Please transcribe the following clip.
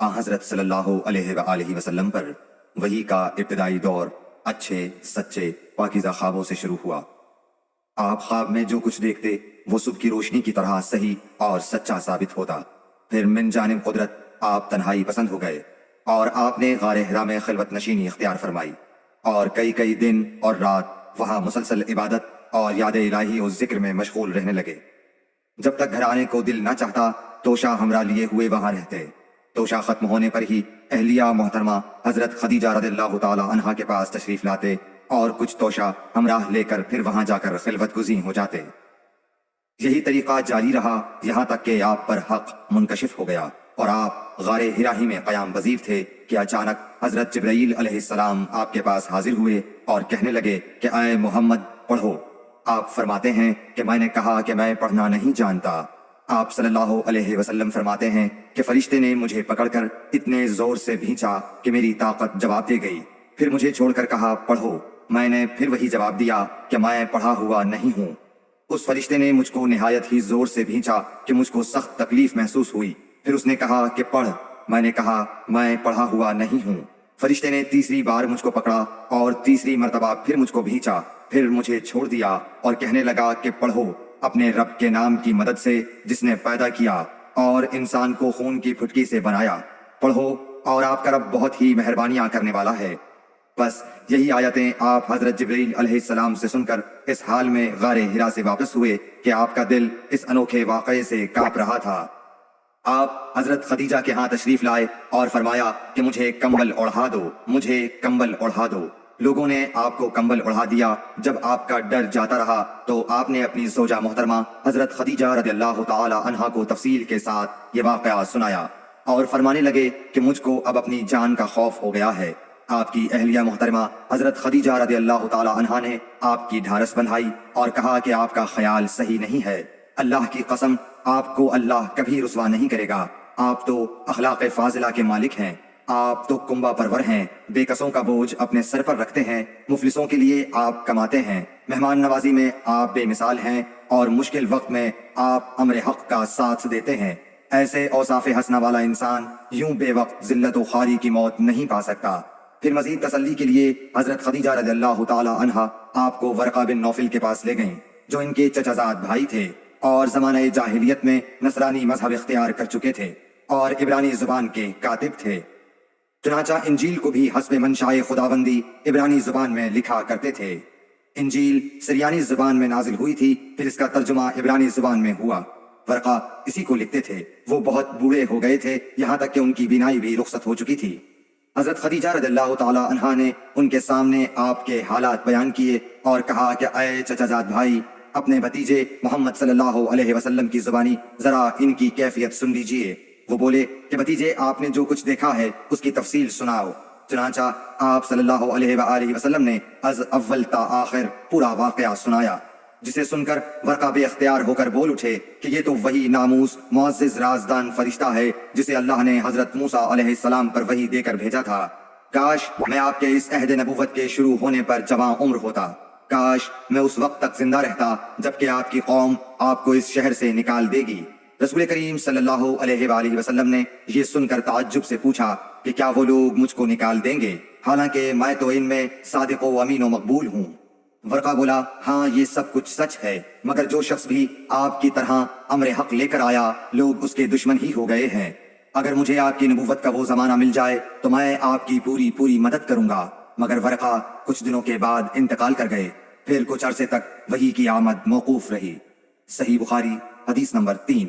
हज़रत सल्लल्लाहु अलैहि वसल्लम पर वही का इब्तिदाई दौर अच्छे सच्चे पाकीज़ा ख्वाबों से शुरू हुआ। आप ख्वाब में जो कुछ देखते वो सुबह की रोशनी की तरह सही और सच्चा साबित होता। फिर मिन जानिब कुदरत आप तन्हाई पसंद हो गए और आपने गारे हिरा में खिलवत नशीनी इख्तियार फरमाई और कई कई दिन और रात वहाँ मुसलसल इबादत और याद इलाही और जिक्र में मशगूल रहने लगे। जब तक घर आने को दिल न चाहता तोशा हमरा लिए हुए वहां रहते। तोशा खत्म होने पर ही अहलिया मोहतरमा हजरत खदीजा रज़ियल्लाहु ताला अन्हा के पास तशरीफ लाते और कुछ तोशा हमराह लेकर फिर वहां जाकर खिलवत गुज़ी हो जाते। यही तरीका जारी रहा यहाँ तक कि आप पर हक मुनकशिफ हो गया और आप गारे हिरा ही में क़याम वज़ीर थे कि अचानक हजरत जिब्राईल अलैहिस्सलाम आपके पास हाजिर हुए और कहने लगे कि आए मोहम्मद पढ़ो। आप फरमाते हैं कि मैंने कहा कि मैं पढ़ना नहीं जानता। आप सल्लल्लाहु अलैहि वसल्लम फरमाते हैं कि फरिश्ते ने मुझे पकड़कर इतने जोर से भींचा कि मेरी ताकत जवाब दे गई। फिर मुझे छोड़कर कहा पढ़ो। मैंने फिर वही जवाब दिया कि मैं पढ़ा हुआ नहीं हूँ। उस फरिश्ते ने मुझको निहायत ही जोर से भींचा कि मुझको सख्त तकलीफ महसूस हुई। फिर उसने कहा कि पढ़। मैंने कहा मैं पढ़ा हुआ नहीं हूँ। फरिश्ते ने तीसरी बार मुझको पकड़ा और तीसरी मर्तबा फिर मुझको भींचा। फिर मुझे छोड़ दिया और कहने लगा कि पढ़ो अपने रब के नाम की मदद से जिसने पैदा किया और इंसान को खून की फुटकी से बनाया। पढ़ो और आपका रब बहुत ही मेहरबानियां करने वाला है। बस यही आयतें आप हजरत जिब्रील अलैहिस्सलाम से सुनकर इस हाल में गारे हिरा से वापस हुए कि आपका दिल इस अनोखे वाक़ये से कांप रहा था। आप हजरत खदीजा के यहाँ तशरीफ लाए और फरमाया कि मुझे कंबल ओढ़ा दो, मुझे कंबल ओढ़ा दो। लोगों ने आपको कंबल ओढ़ा दिया। जब आपका डर जाता रहा तो आपने अपनी ज़ौजा मोहतरमा हजरत खदीजा रज़ियल्लाहु ताला अन्हा को तफसील के साथ ये वाक़या सुनाया और फरमाने लगे कि मुझको अब अपनी जान का खौफ हो गया है। आपकी अहलिया मोहतरमा हजरत खदीजा रज़ियल्लाहु ताला अन्हा ने आपकी ढारस बंधाई और कहा कि आपका ख्याल सही नहीं है। अल्लाह की कसम आपको अल्लाह कभी रुसवा नहीं करेगा। आप तो अखलाक फाजिला के मालिक हैं। आप तो कुंबा परवर हैं। बेकसों का बोझ अपने सर पर रखते हैं। मुफलिसों के लिए आप कमाते हैं। मेहमान नवाजी में आप बेमिसाल हैं और मुश्किल वक्त में आप अमर हक का साथ देते हैं। ऐसे औसाफे हसना वाला इंसान यूं बेवक्त जिल्लत व खारी की मौत नहीं पा सकता। फिर मजीद तसल्ली के लिए हजरत खदीजा रज़ियल्लाहु ताला अन्हा आपको वरक़ा बिन नौफल के पास ले गईं, जो इनके चचाजाद भाई थे और ज़माने जाहिलियत में नसरानी मजहब इख्तियार कर चुके थे और इब्रानी जुबान के कातिब थे। चुनाचा इंजील को भी हस्ब मंशाए खुदाबंदी इब्रानी जुबान में लिखा करते थे। इंजील सिरियानी जुबान में नाजिल हुई थी, फिर इसका तर्जुमा इब्रानी जुबान में हुआ। वरक़ा इसी को लिखते थे। वो बहुत बूढ़े हो गए थे, यहाँ तक कि उनकी बीनाई भी रुखसत हो चुकी थी। हजरत खदीजा रज़ियल्लाहु ताला अन्हा ने उनके सामने आपके हालात बयान किए और कहा कि अय चचाजाद भाई, अपने भतीजे मोहम्मद सल्लल्लाहु अलैहि वसल्लम की जुबानी जरा इनकी कैफियत सुन लीजिए। वो बोले कि भतीजे, आपने जो कुछ देखा है उसकी तफसील सुनाओ। चुनाचा आप सल्लल्लाहु अलैहि वसल्लम ने अज अव्वल ता आखिर पूरा वाक़या सुनाया, जिसे सुनकर वरक़ा बेख्तियार होकर बोल उठे कि ये तो वही नामूस मुअज़्ज़िज़ राज़दान फरिश्ता है जिसे अल्लाह ने हजरत मूसा अलैहिस्सलाम पर वही देकर भेजा था। काश मैं आपके इस अहद नबूवत के शुरू होने पर जवां उम्र होता। काश मैं उस वक्त तक जिंदा रहता जबकि आपकी कौम आपको इस शहर से निकाल देगी। रसूल करीम सल्लल्लाहु अलैहि वसल्लम ने ये सुनकर ताज्जुब से पूछा कि क्या वो लोग मुझको निकाल देंगे, हालांकि मैं तो इनमें सादिक व अमीन व मकबूल हूँ। वरक़ा बोला, हाँ ये सब कुछ सच है, मगर जो शख्स भी आपकी तरह अमर हक लेकर आया लोग उसके दुश्मन ही हो गए हैं। अगर मुझे आपकी नबूवत का वो जमाना मिल जाए तो मैं आपकी पूरी पूरी मदद करूंगा। मगर वरक़ा कुछ दिनों के बाद इंतकाल कर गए। फिर कुछ अरसे तक वही की आमद मौकूफ रही। सही बुखारी हदीस नंबर 3।